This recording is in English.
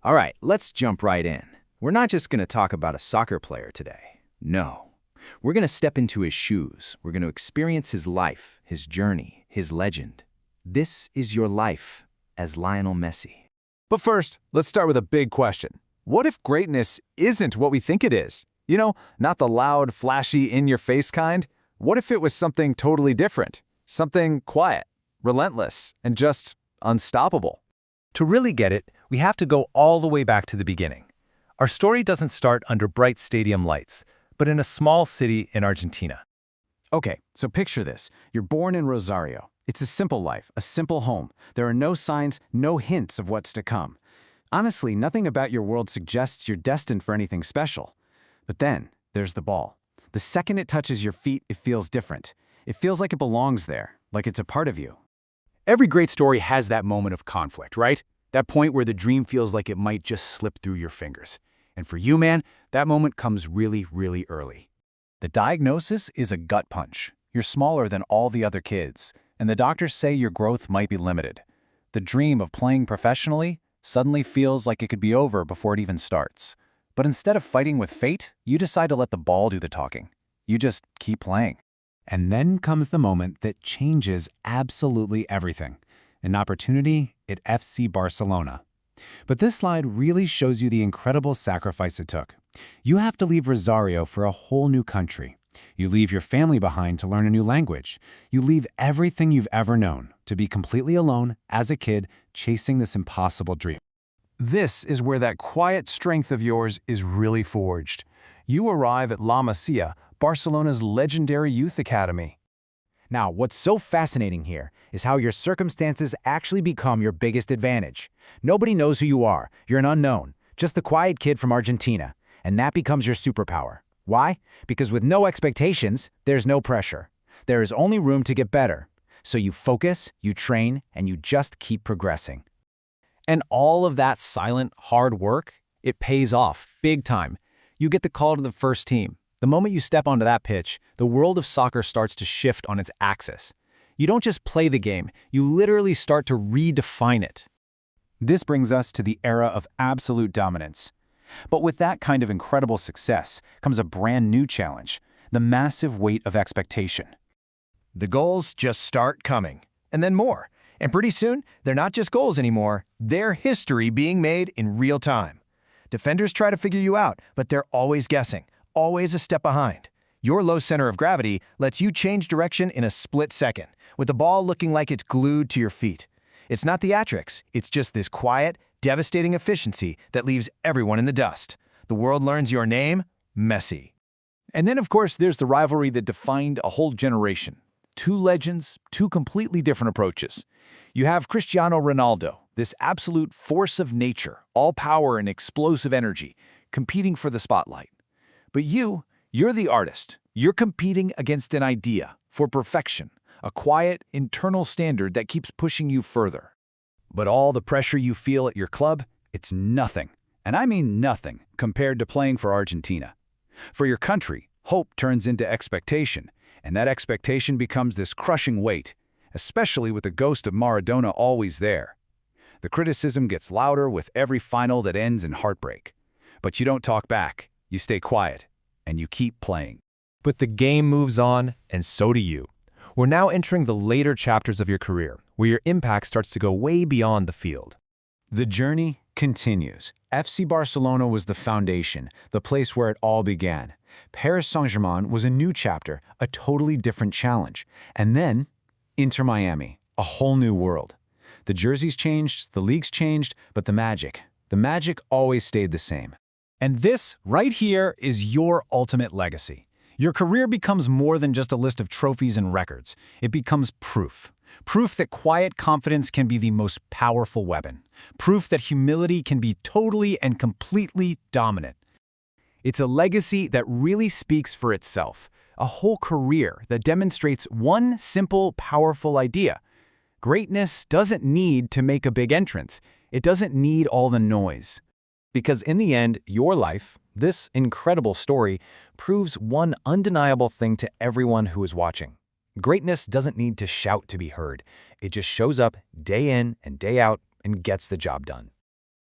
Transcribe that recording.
All right, let's jump right in. We're not just going to talk about a soccer player today. No. We're going to step into his shoes. We're going to experience his life, his journey, his legend. This is your life as Lionel Messi. But first, let's start with a big question. What if greatness isn't what we think it is? You know, not the loud, flashy, in-your-face kind. What if it was something totally different? Something quiet, relentless, and just unstoppable? To really get it, we have to go all the way back to the beginning. Our story doesn't start under bright stadium lights, but in a small city in Argentina. Okay, so picture this. You're born in Rosario. It's a simple life, a simple home. There are no signs, no hints of what's to come. Honestly, nothing about your world suggests you're destined for anything special. But then, there's the ball. The second it touches your feet, it feels different. It feels like it belongs there, like it's a part of you. Every great story has that moment of conflict, right? That point where the dream feels like it might just slip through your fingers. And for you, man, that moment comes really, really early. The diagnosis is a gut punch. You're smaller than all the other kids, and the doctors say your growth might be limited. The dream of playing professionally suddenly feels like it could be over before it even starts. But instead of fighting with fate, you decide to let the ball do the talking. You just keep playing. And then comes the moment that changes absolutely everything. An opportunity at FC Barcelona. But this slide really shows you the incredible sacrifice it took. You have to leave Rosario for a whole new country. You leave your family behind to learn a new language. You leave everything you've ever known to be completely alone as a kid chasing this impossible dream. This is where that quiet strength of yours is really forged. You arrive at La Masia, Barcelona's legendary youth academy. Now, what's so fascinating here is how your circumstances actually become your biggest advantage. Nobody knows who you are. You're an unknown, just the quiet kid from Argentina, and that becomes your superpower. Why? Because with no expectations, there's no pressure. There is only room to get better. So you focus, you train, and you just keep progressing. And all of that silent, hard work, it pays off, big time. You get the call to the first team. The moment you step onto that pitch, the world of soccer starts to shift on its axis. You don't just play the game, you literally start to redefine it. This brings us to the era of absolute dominance. But with that kind of incredible success comes a brand new challenge, the massive weight of expectation. The goals just start coming, and then more. And pretty soon, they're not just goals anymore, they're history being made in real time. Defenders try to figure you out, but they're always guessing, always a step behind. Your low center of gravity lets you change direction in a split second, with the ball looking like it's glued to your feet. It's not theatrics, it's just this quiet, devastating efficiency that leaves everyone in the dust. The world learns your name, Messi. And then, of course, there's the rivalry that defined a whole generation. Two legends, two completely different approaches. You have Cristiano Ronaldo, this absolute force of nature, all power and explosive energy, competing for the spotlight. But you're the artist. You're competing against an idea for perfection, a quiet, internal standard that keeps pushing you further. But all the pressure you feel at your club, it's nothing, and I mean nothing, compared to playing for Argentina. For your country, hope turns into expectation, and that expectation becomes this crushing weight, especially with the ghost of Maradona always there. The criticism gets louder with every final that ends in heartbreak. But you don't talk back, you stay quiet, and you keep playing. But the game moves on, and so do you. We're now entering the later chapters of your career, where your impact starts to go way beyond the field. The journey continues. FC Barcelona was the foundation, the place where it all began. Paris Saint-Germain was a new chapter, a totally different challenge. And then, Inter Miami, a whole new world. The jerseys changed, the leagues changed, but the magic always stayed the same. And this, right here, is your ultimate legacy. Your career becomes more than just a list of trophies and records. It becomes proof. Proof that quiet confidence can be the most powerful weapon. Proof that humility can be totally and completely dominant. It's a legacy that really speaks for itself, a whole career that demonstrates one simple, powerful idea. Greatness doesn't need to make a big entrance. It doesn't need all the noise. Because in the end, your life, this incredible story, proves one undeniable thing to everyone who is watching. Greatness doesn't need to shout to be heard. It just shows up day in and day out and gets the job done.